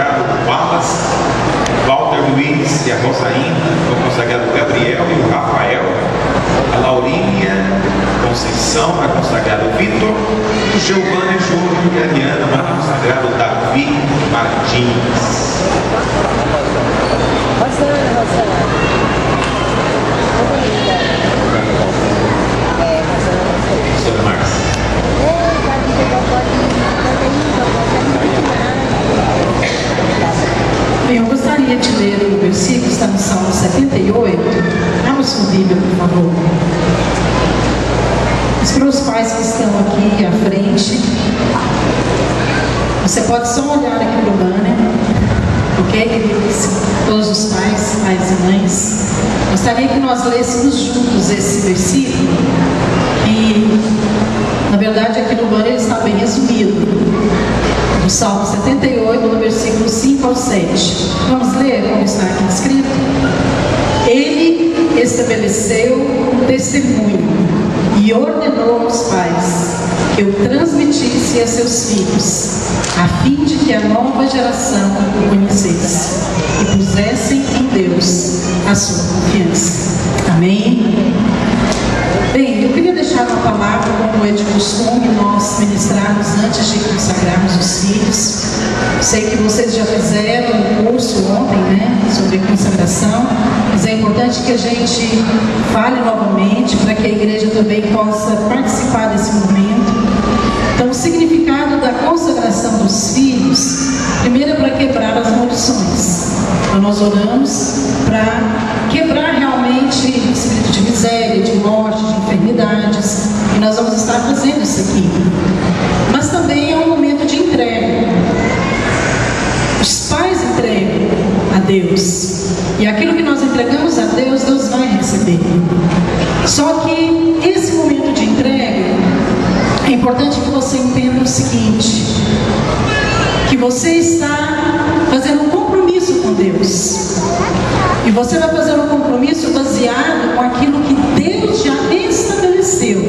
consagrado Wallace, Walter Luiz e a Rosaína, o consagrado Gabriel e o Rafael, a Laurinha Conceição, a consagrado Vitor, o Giovanni Júnior e a Ariana, a consagrado Davi Martins. Professora Márcia. Bem, eu gostaria de ler o versículo, está no Salmo 78. Abra sua Bíblia, por favor. Mas para os pais que estão aqui à frente, você pode só olhar aqui no banner, ok? Todos os pais e mães. Gostaria que nós lêssemos juntos esse versículo, e na verdade aqui no banner está bem resumido. No Salmo 78, no versículo 5 ao 7. Vamos ler como está aqui escrito? Ele estabeleceu um testemunho e ordenou aos pais que o transmitisse a seus filhos, a fim de que a nova geração o conhecesse e pusessem em Deus a sua confiança. Amém? Bem, eu queria deixar uma palavra, como é de costume, nós ministrarmos antes de consagrarmos os filhos. Sei que vocês já fizeram um curso ontem, né, sobre consagração, mas é importante que a gente fale novamente para que a igreja também possa participar desse momento. Então, o significado da consagração dos filhos, primeiro é para quebrar as maldições. Então, nós oramos para quebrar realmente o espírito de miséria, de morte, de enfermidades, e nós vamos estar fazendo isso aqui. Mas também é um momento de entrega. Os pais entregam a Deus, e aquilo que nós entregamos a Deus, Deus vai receber. Só que esse momento de entrega, é importante que você entenda o seguinte, que você está fazendo um compromisso com Deus, e você vai fazer um compromisso baseado com aquilo que Deus já estabeleceu.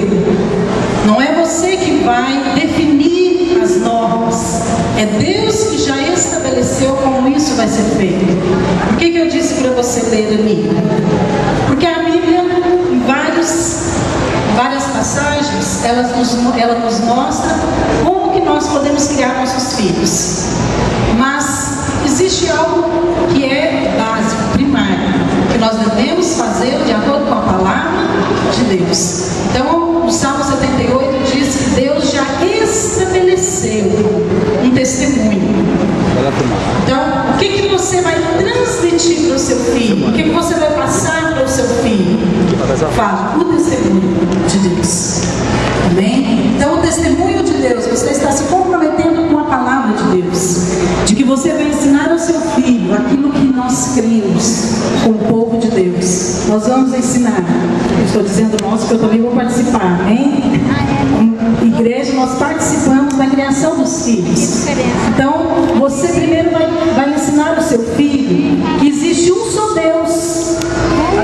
Não é você que vai definir as normas, é Deus que já estabeleceu como isso vai ser feito. Por que eu disse para você ler ali? Porque a Bíblia, em várias passagens, ela nos mostra como que nós podemos criar nossos filhos. Mas existe algo que é básico, primário, que nós devemos fazer de acordo com a palavra de Deus. Então, o Salmo 78 diz que Deus já estabeleceu um testemunho. Então, o que você vai transmitir para o seu filho? O que você vai passar para o seu filho? Fala, o testemunho de Deus. Amém? Então, o testemunho de Deus, você está se comprometendo com a palavra de Deus, de que você vai ensinar ao seu filho aquilo que nós cremos com o povo de Deus. Nós vamos ensinar. Eu estou dizendo nós, porque eu também vou participar, hein? Como igreja, nós participamos da criação dos filhos. Então, você primeiro vai ensinar ao seu filho que existe um só Deus,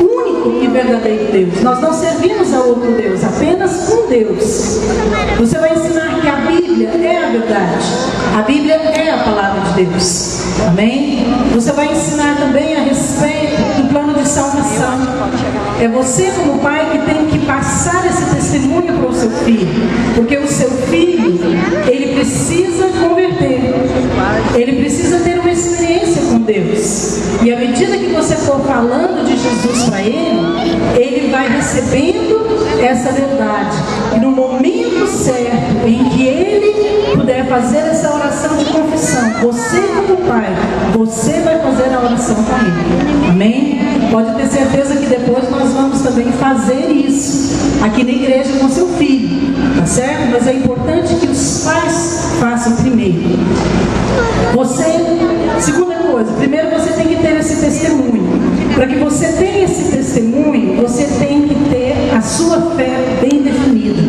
único e verdadeiro Deus. Nós não servimos a outro Deus, apenas um Deus. Você vai ensinar que a Bíblia é a verdade, a Bíblia é a palavra de Deus. Amém? Você vai ensinar também a respeito do plano de salvação. É você como pai que tem que passar esse testemunho para o seu filho, porque o seu filho, ele precisa converter, ele precisa ter uma experiência com Deus, e à medida que você for falando de Jesus para ele vai recebendo essa verdade, e no momento certo em que ele puder fazer essa oração de confissão, você como pai, você vai fazer a oração com ele. Amém? Pode ter certeza que depois nós vamos também fazer isso aqui na igreja com seu filho, tá certo? Mas é importante que os pais façam primeiro. Segunda coisa, primeiro você tem que ter esse testemunho. Para que você tenha esse testemunho, você tem que ter a sua fé bem definida,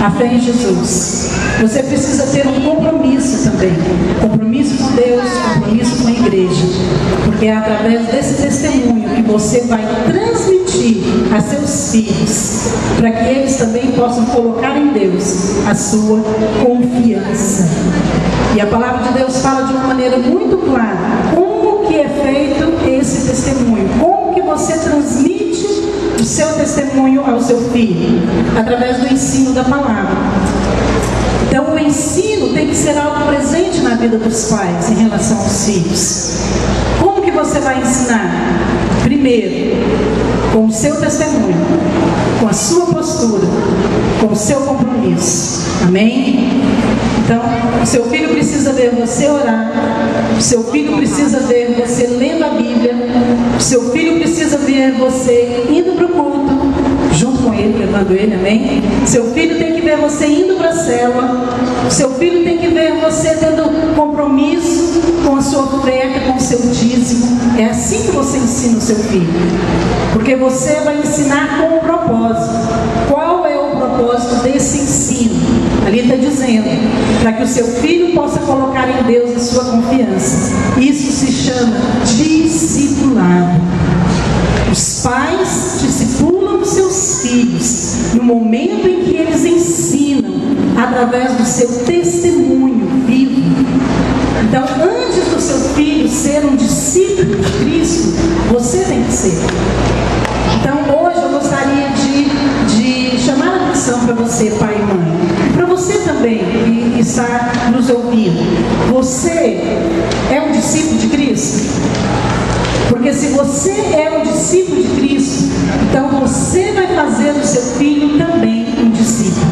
a fé em Jesus. Você precisa ter um compromisso também, compromisso com Deus, compromisso com a igreja, porque é através desse testemunho que você vai transmitir a seus filhos, para que eles também possam possam colocar em Deus a sua confiança. E a palavra de Deus fala de uma maneira muito clara como que é feito esse testemunho, como que você transmite o seu testemunho ao seu filho, através do ensino da palavra. Então o ensino tem que ser algo presente na vida dos pais em relação aos filhos. Como que você vai ensinar? Primeiro, com o seu testemunho, com a sua postura, com o seu compromisso. Amém? Então, o seu filho precisa ver você orar, o seu filho precisa ver você lendo a Bíblia, o seu filho precisa ver você indo para o culto, junto com ele, levando ele, amém? Seu filho tem que ver você indo para a célula, o seu filho tem que ver você tendo compromisso com a sua oferta, com o seu dízimo. É assim que você ensina o seu filho, porque você vai ensinar com um propósito. Qual é o propósito desse ensino? Ali está dizendo, para que o seu filho possa colocar em Deus a sua confiança. Isso se chama discipulado. Os pais discipulam os seus filhos no momento em que eles ensinam através do seu testemunho vivo. Então, antes do seu filho ser um discípulo de Cristo, você tem que ser. Então, hoje eu gostaria de chamar a atenção para você, pai e mãe, e para você também que está nos ouvindo. Você é um discípulo de Cristo? Porque se você é um discípulo de Cristo, então você vai fazer do seu filho também um discípulo.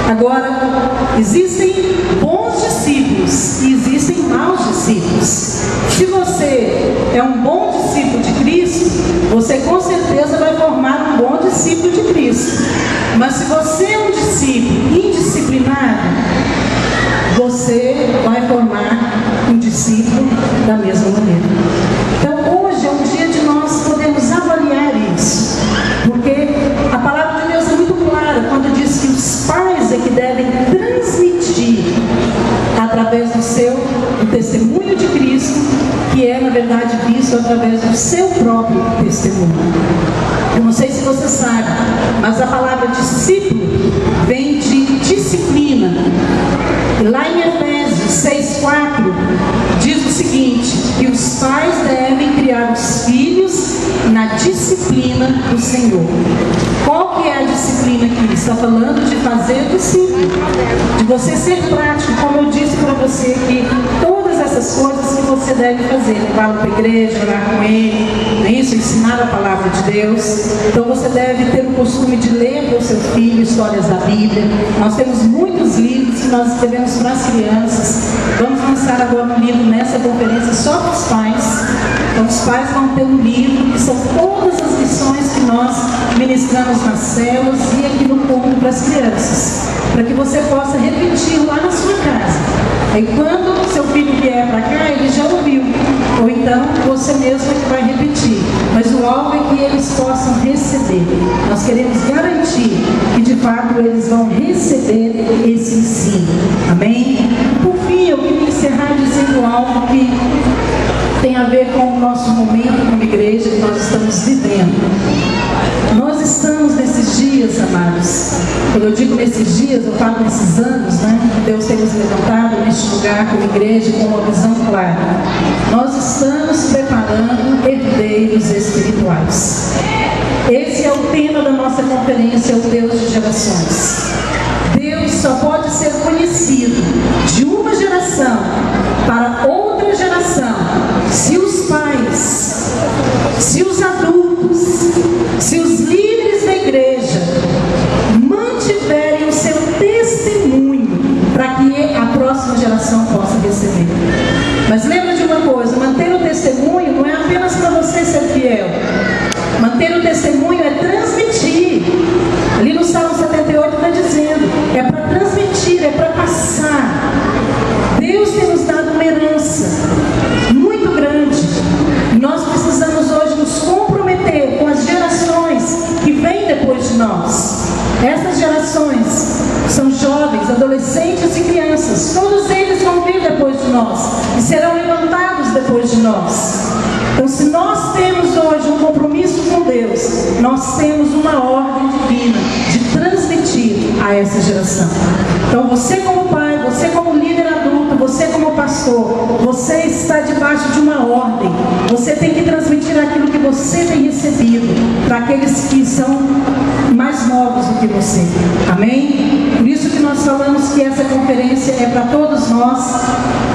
Agora, existem bons discípulos e existem maus discípulos. Se você é um bom discípulo de Cristo, você com certeza vai formar um bom discípulo de Cristo. Mas se você é um discípulo indisciplinado, você vai formar um discípulo da mesma maneira. Então hoje é um dia de nós podermos avaliar isso, porque a palavra de Deus é muito clara quando diz que os pais é que devem transmitir através do testemunho de Cristo, que é na verdade visto através do seu próprio testemunho. Eu não sei se você sabe, mas a palavra discípulo vem de disciplina. Lá em Efésios 6,4 diz o seguinte, que os pais devem criar os filhos na disciplina do Senhor. Qual que é a disciplina aqui? Está falando de fazer discípulo, de você ser prático, como eu disse para você que todas essas coisas que você deve fazer, levar para a igreja, orar com ele, não é isso? Ensinar a palavra de Deus. Então você deve ter o costume de ler para o seu filho histórias da Bíblia. Nós temos muitos livros que nós escrevemos para as crianças. Vamos lançar agora um livro nessa conferência só para os pais. Então os pais vão ter um livro que são todas as lições que nós ministramos nas células e aqui no culto para as crianças, para que você possa repetir lá na sua casa. Aí quando o seu filho vier para cá, ele já ouviu, ou então você mesmo é que vai repetir, mas o alvo é que eles possam receber. Nós queremos garantir que de fato eles vão receber esse ensino, amém? Por fim, eu queria encerrar dizendo algo que tem a ver com o nosso momento como igreja que nós estamos vivendo. Nós estamos nesses dias, amados. Quando eu digo nesses dias, eu falo nesses anos, né? Deus tem nos levantado neste lugar como igreja com uma visão clara. Nós estamos preparando herdeiros espirituais. Esse é o tema da nossa conferência, o Deus de gerações. Deus só pode ser conhecido de uma geração para outra geração se os pais, se os adultos, se os líderes da igreja mantiverem o seu testemunho para que a próxima geração possa receber. Mas lembra de uma coisa, manter o testemunho não é apenas para você ser fiel. Manter o testemunho é transmitir. Ali no Salmo 78 está dizendo, é para transmitir, é para passar. Deus tem nos dado uma herança muito grande. Nós precisamos hoje nos comprometer com as gerações que vêm depois de nós. Essas gerações são jovens, adolescentes e crianças. Todos eles vão vir depois de nós e serão levantados depois de nós. Então, se nós temos hoje um compromisso com Deus, nós temos uma ordem divina de transmitir transmitir a essa geração. Então você como pai, você como líder adulto, você como pastor, você está debaixo de uma ordem. Você tem que transmitir aquilo que você tem recebido para aqueles que são mais novos do que você. Amém? Por isso que nós falamos que essa conferência é para todos nós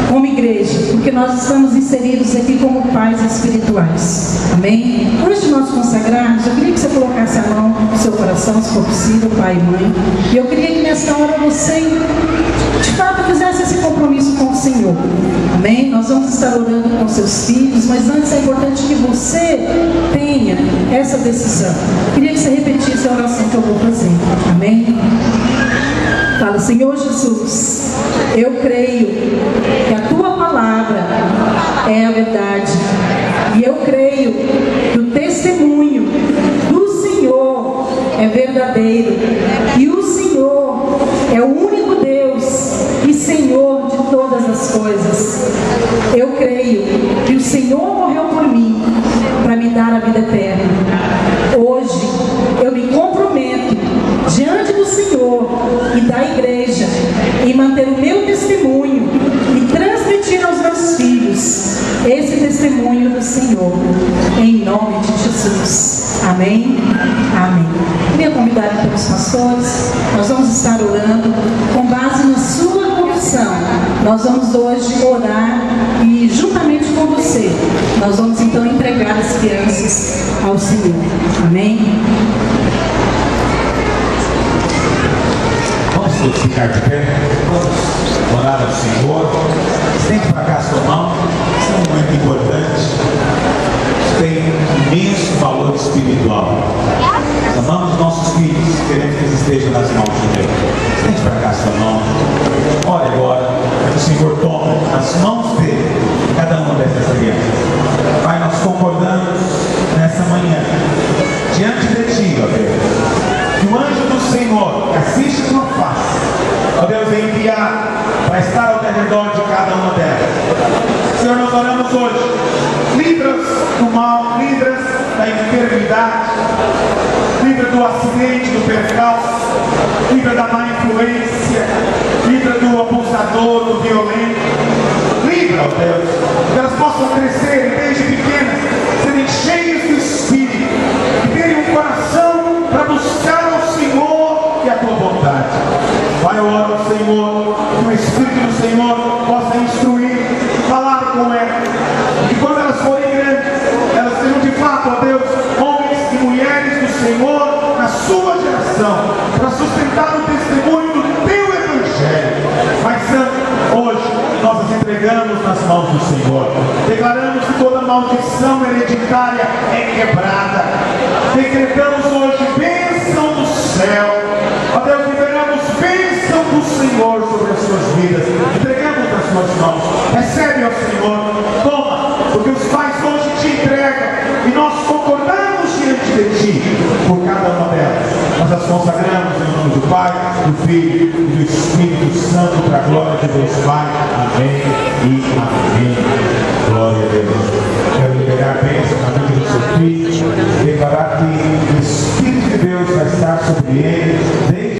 como igreja, porque nós estamos inseridos aqui como pais espirituais. Amém? Antes de nós consagrarmos, eu queria que você colocasse a mão no seu coração, se for possível, pai e mãe. E eu queria que nesta hora você, de fato, fizesse esse compromisso com o Senhor. Amém? Nós vamos estar orando com seus filhos, mas antes é importante que você tenha essa decisão. Eu queria que você repetisse a oração que eu vou fazer. Amém? Fala: Senhor Jesus, eu creio que a Tua palavra é a verdade. E eu creio que o testemunho do Senhor é verdadeiro. E o Senhor é o único Deus e Senhor de todas as coisas. Eu creio que o Senhor morreu por mim para me dar a vida eterna. Hoje eu me comprometo diante do Senhor e da igreja em manter o meu testemunho e transmitir aos meus filhos esse testemunho do Senhor, em nome de Jesus. Amém? Amém. Queria convidar então os pastores. Nós vamos estar orando com base na sua confissão. Nós vamos hoje orar e juntamente com você nós vamos então entregar as crianças ao Senhor. Amém? Vamos ficar de pé, vamos orar ao Senhor. Estende para cá a sua mão. Isso é um momento importante. Isso tem imenso valor espiritual. Nós amamos nossos filhos, queremos que eles estejam nas mãos de Deus. Estende para cá a sua mão. Ore agora, que o Senhor tome nas mãos dele cada uma dessas crianças. Pai, nós concordamos nessa manhã, diante de Ti, ó Deus, que o anjo do Senhor que assiste a Tua face, ó Deus, é enviado para estar ao redor de cada uma delas. Senhor, nós oramos hoje, livra-os do mal, livra-os da enfermidade, livra do acidente, do percalço, livra da má influência, livra do abusador, do violento. Livra, ó Deus, que elas possam crescer desde pequenas, serem cheias do Espírito, e terem um coração para buscar ao Senhor e a Tua vontade. Pai, eu oro ao Senhor, que o Espírito do Senhor possa instruir, falar com elas, e quando elas forem grandes, elas sejam de fato, ó Deus, homens e mulheres do Senhor na sua geração, para sustentar o testemunho do Teu Evangelho. Pai Santo, hoje nós as entregamos nas mãos do Senhor. Declaramos que toda maldição hereditária é quebrada. Decretamos hoje bênção do céu. Ó Deus, liberamos bênção do Senhor sobre as suas vidas. Entregamos nas suas mãos. Recebe, ó Senhor. Toma, porque os pais hoje Te entregam e nós concordamos diante de Ti por cada uma delas. Nós as consagramos em nome do Pai, do Filho e do Espírito Santo, para a glória de Deus Pai. Amém e amém.